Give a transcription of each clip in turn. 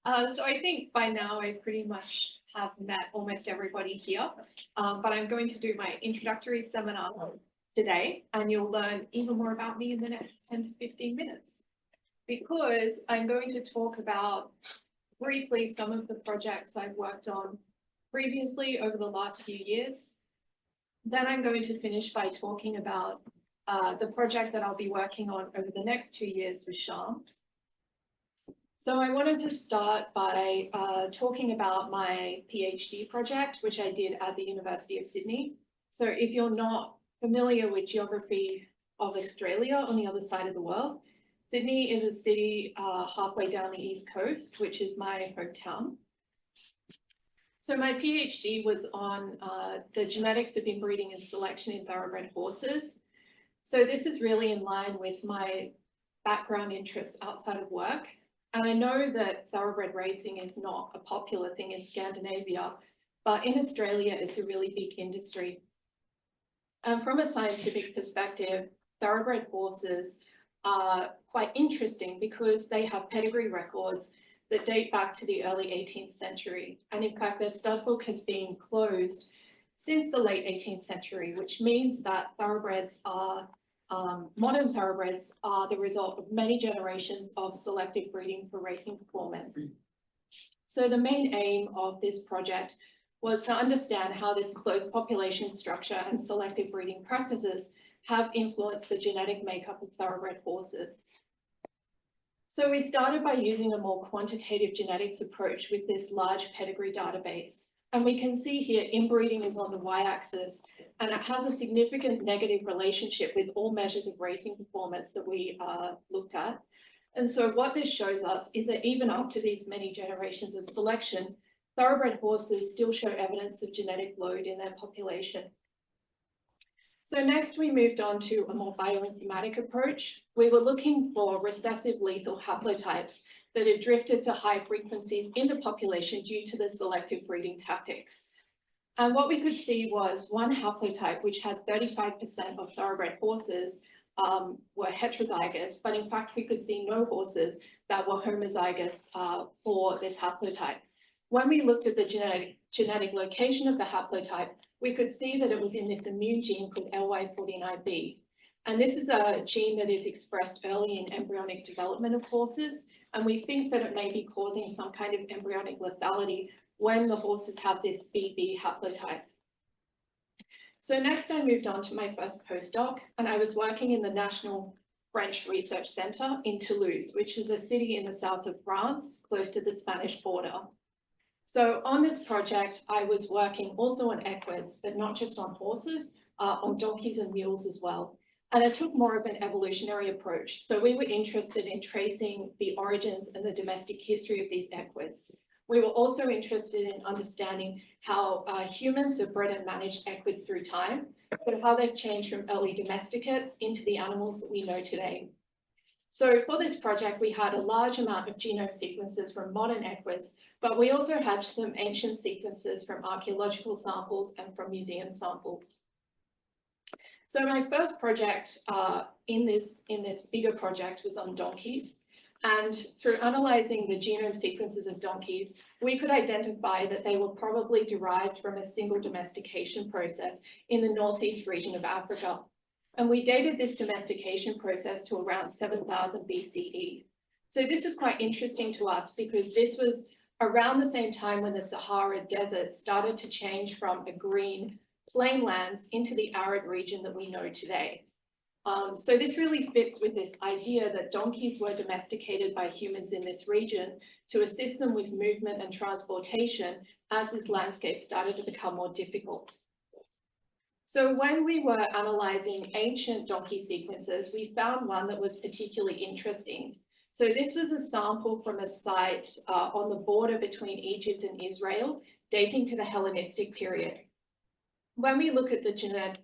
So I think by now I pretty much have met almost everybody here, but I'm going to do my introductory seminar today, and you'll learn even more about me in the next 10 to 15 minutes, because I'm going to talk about briefly some of the projects I've worked on previously over the last few years. Then I'm going to finish by talking about the project that I'll be working on over the next 2 years with Sham. So I wanted to start by talking about my PhD project, which I did at the University of Sydney. So if you're not familiar with geography of Australia on the other side of the world, Sydney is a city halfway down the east coast, which is my hometown. So my PhD was on the genetics of inbreeding and selection in thoroughbred horses. So this is really in line with my background interests outside of work. And I know that thoroughbred racing is not a popular thing in Scandinavia, but in Australia, it's a really big industry. And from a scientific perspective, thoroughbred horses are quite interesting because they have pedigree records that date back to the early 18th century. And in fact, their stud book has been closed since the late 18th century, which means that thoroughbreds are modern thoroughbreds are the result of many generations of selective breeding for racing performance. So the main aim of this project was to understand how this closed population structure and selective breeding practices have influenced the genetic makeup of thoroughbred horses. So we started by using a more quantitative genetics approach with this large pedigree database. And we can see here inbreeding is on the y-axis, and it has a significant negative relationship with all measures of racing performance that we looked at. And so what this shows us is that even after these many generations of selection, thoroughbred horses still show evidence of genetic load in their population. So next we moved on to a more bioinformatic approach. We were looking for recessive lethal haplotypes that had drifted to high frequencies in the population due to the selective breeding tactics. And what we could see was one haplotype, which had 35% of thoroughbred horses were heterozygous, but in fact, we could see no horses that were homozygous for this haplotype. When we looked at the genetic location of the haplotype, we could see that it was in this immune gene called LY49B. And this is a gene that is expressed early in embryonic development of horses. And we think that it may be causing some kind of embryonic lethality when the horses have this BB haplotype. So next I moved on to my first postdoc, and I was working in the National French Research Center in Toulouse, which is a city in the south of France, close to the Spanish border. So on this project, I was working also on equids, but not just on horses, on donkeys and mules as well. And I took more of an evolutionary approach. So we were interested in tracing the origins and the domestic history of these equids. We were also interested in understanding how humans have bred and managed equids through time, but how they've changed from early domesticates into the animals that we know today. So for this project, we had a large amount of genome sequences from modern equids, but we also had some ancient sequences from archaeological samples and from museum samples. So my first project in this bigger project was on donkeys. And through analyzing the genome sequences of donkeys, we could identify that they were probably derived from a single domestication process in the northeast region of Africa. And we dated this domestication process to around 7000 BCE. So this is quite interesting to us because this was around the same time when the Sahara Desert started to change from a green plain lands into the arid region that we know today. So this really fits with this idea that donkeys were domesticated by humans in this region to assist them with movement and transportation as this landscape started to become more difficult. So when we were analyzing ancient donkey sequences, we found one that was particularly interesting. So this was a sample from a site on the border between Egypt and Israel, dating to the Hellenistic period. When we look at the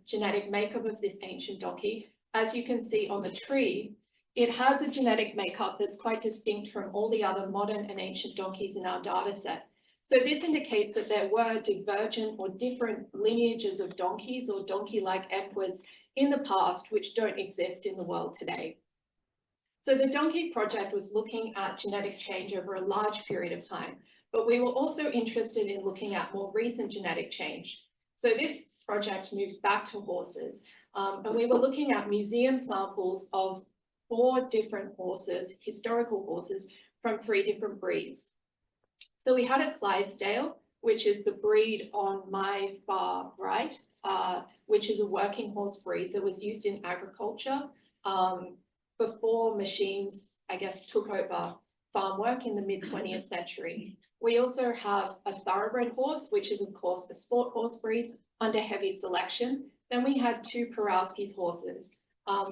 genetic makeup of this ancient donkey, as you can see on the tree, it has a genetic makeup that's quite distinct from all the other modern and ancient donkeys in our data set. So this indicates that there were divergent or different lineages of donkeys or donkey-like equids in the past, which don't exist in the world today. So the donkey project was looking at genetic change over a large period of time, but we were also interested in looking at more recent genetic change. So this project moved back to horses, and we were looking at museum samples of 4 different horses, historical horses, from 3 different breeds. So we had a Clydesdale, which is the breed on my far right, which is a working horse breed that was used in agriculture before machines, I guess, took over farm work in the mid-20th century. We also have a thoroughbred horse, which is of course a sport horse breed under heavy selection. Then we had 2 Perowski's horses,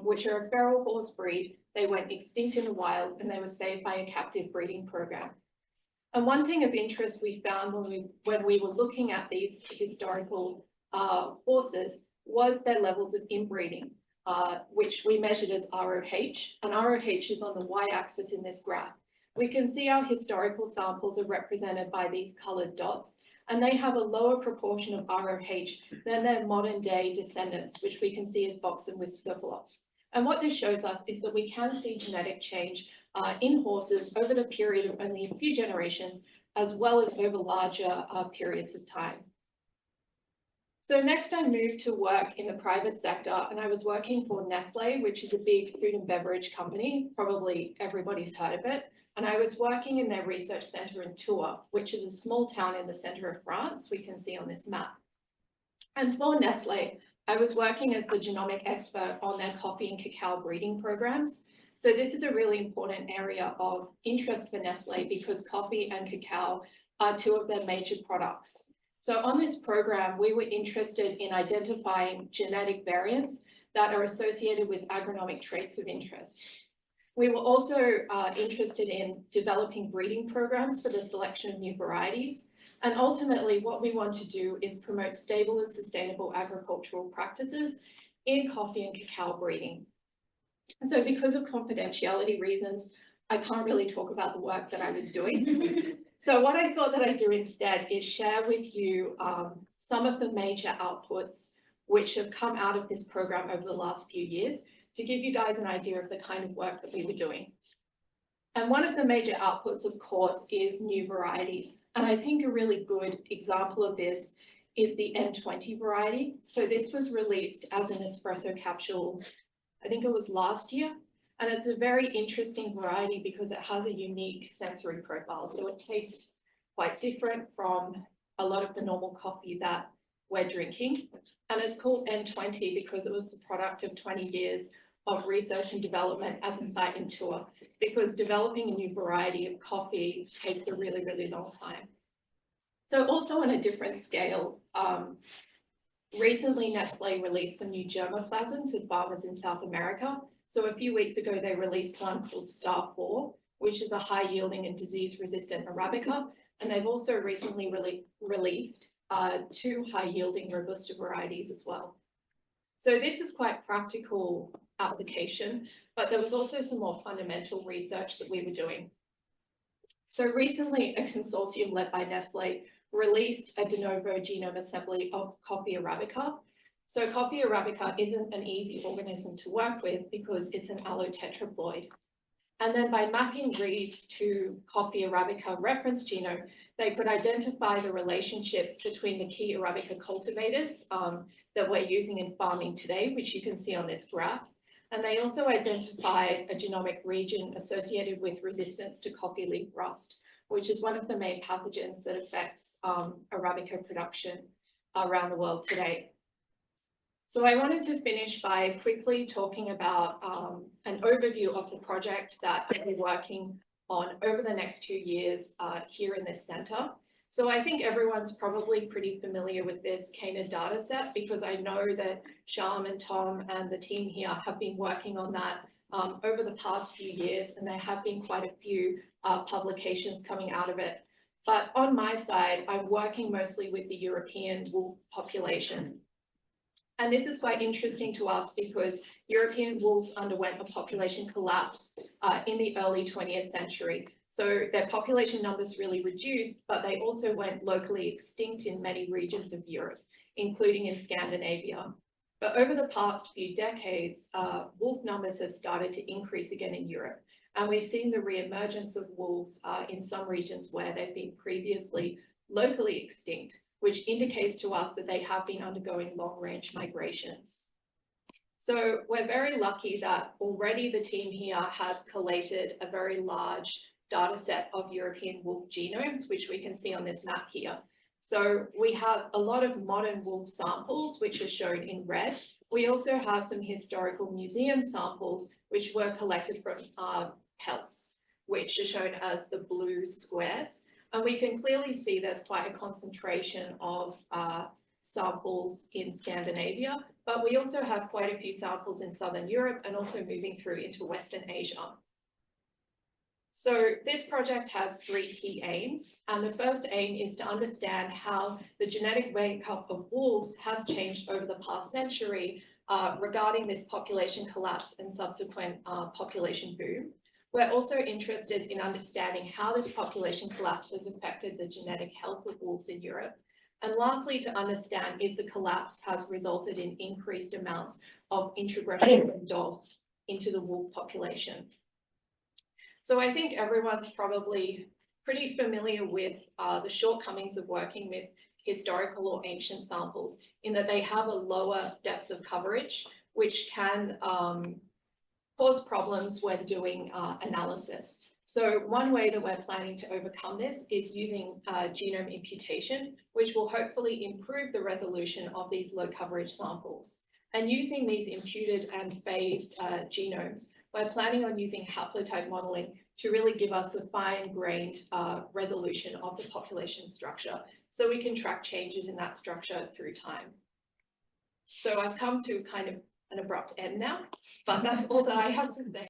which are a feral horse breed. They went extinct in the wild and they were saved by a captive breeding program. And one thing of interest we found when we were looking at these historical horses was their levels of inbreeding, which we measured as ROH, and ROH is on the y-axis in this graph. We can see our historical samples are represented by these coloured dots, and they have a lower proportion of ROH than their modern day descendants, which we can see as box and whisker blots. And what this shows us is that we can see genetic change in horses over the period of only a few generations, as well as over larger periods of time. So next I moved to work in the private sector, and I was working for Nestlé, which is a big food and beverage company. Probably everybody's heard of it. And I was working in their research center in Tours, which is a small town in the center of France, we can see on this map. And for Nestlé, I was working as the genomic expert on their coffee and cacao breeding programs. So this is a really important area of interest for Nestlé because coffee and cacao are 2 of their major products. So on this program, we were interested in identifying genetic variants that are associated with agronomic traits of interest. We were also interested in developing breeding programs for the selection of new varieties. And ultimately, what we want to do is promote stable and sustainable agricultural practices in coffee and cacao breeding. And so because of confidentiality reasons, I can't really talk about the work that I was doing. So what I thought that I'd do instead is share with you some of the major outputs which have come out of this program over the last few years to give you guys an idea of the kind of work that we were doing. And one of the major outputs, of course, is new varieties. And I think a really good example of this is the N20 variety. So this was released as an espresso capsule, I think it was last year. And it's a very interesting variety because it has a unique sensory profile. So it tastes quite different from a lot of the normal coffee that we're drinking. And it's called N20 because it was the product of 20 years of research and development at the site in Tours, because developing a new variety of coffee takes a really, really long time. So also on a different scale, recently Nestlé released some new germplasm to farmers in South America. So a few weeks ago, they released one called Star 4, which is a high yielding and disease resistant Arabica. And they've also recently released 2 high yielding Robusta varieties as well. So this is quite practical application, but there was also some more fundamental research that we were doing. So recently, a consortium led by Nestlé released a de novo genome assembly of coffee Arabica. So coffee Arabica isn't an easy organism to work with because it's an allotetraploid. And then by mapping reads to coffee Arabica reference genome, they could identify the relationships between the key Arabica cultivators that we're using in farming today, which you can see on this graph. And they also identified a genomic region associated with resistance to coffee leaf rust, which is one of the main pathogens that affects Arabica production around the world today. So I wanted to finish by quickly talking about an overview of the project that I'll be working on over the next 2 years here in this center. So I think everyone's probably pretty familiar with this CANA data set because I know that Sham and Tom and the team here have been working on that over the past few years, and there have been quite a few publications coming out of it. But on my side, I'm working mostly with the European wool population. And this is quite interesting to us because European wolves underwent a population collapse in the early 20th century. So their population numbers really reduced, but they also went locally extinct in many regions of Europe, including in Scandinavia. But over the past few decades, wolf numbers have started to increase again in Europe. And we've seen the re-emergence of wolves in some regions where they've been previously locally extinct, which indicates to us that they have been undergoing long-range migrations. So we're very lucky that already the team here has collated a very large data set of European wolf genomes, which we can see on this map here. So we have a lot of modern wolf samples, which are shown in red. We also have some historical museum samples, which were collected from pelts, which are shown as the blue squares. And we can clearly see there's quite a concentration of samples in Scandinavia, but we also have quite a few samples in Southern Europe and also moving through into Western Asia. So this project has 3 key aims, and the first aim is to understand how the genetic makeup of wolves has changed over the past century regarding this population collapse and subsequent population boom. We're also interested in understanding how this population collapse has affected the genetic health of wolves in Europe. And lastly, to understand if the collapse has resulted in increased amounts of introgression from dogs into the wolf population. So I think everyone's probably pretty familiar with the shortcomings of working with historical or ancient samples in that they have a lower depth of coverage, which can cause problems when doing analysis. So one way that we're planning to overcome this is using genome imputation, which will hopefully improve the resolution of these low coverage samples. And using these imputed and phased genomes, we're planning on using haplotype modeling to really give us a fine-grained resolution of the population structure, so we can track changes in that structure through time. So I've come to kind of an abrupt end now, but that's all that I have to say.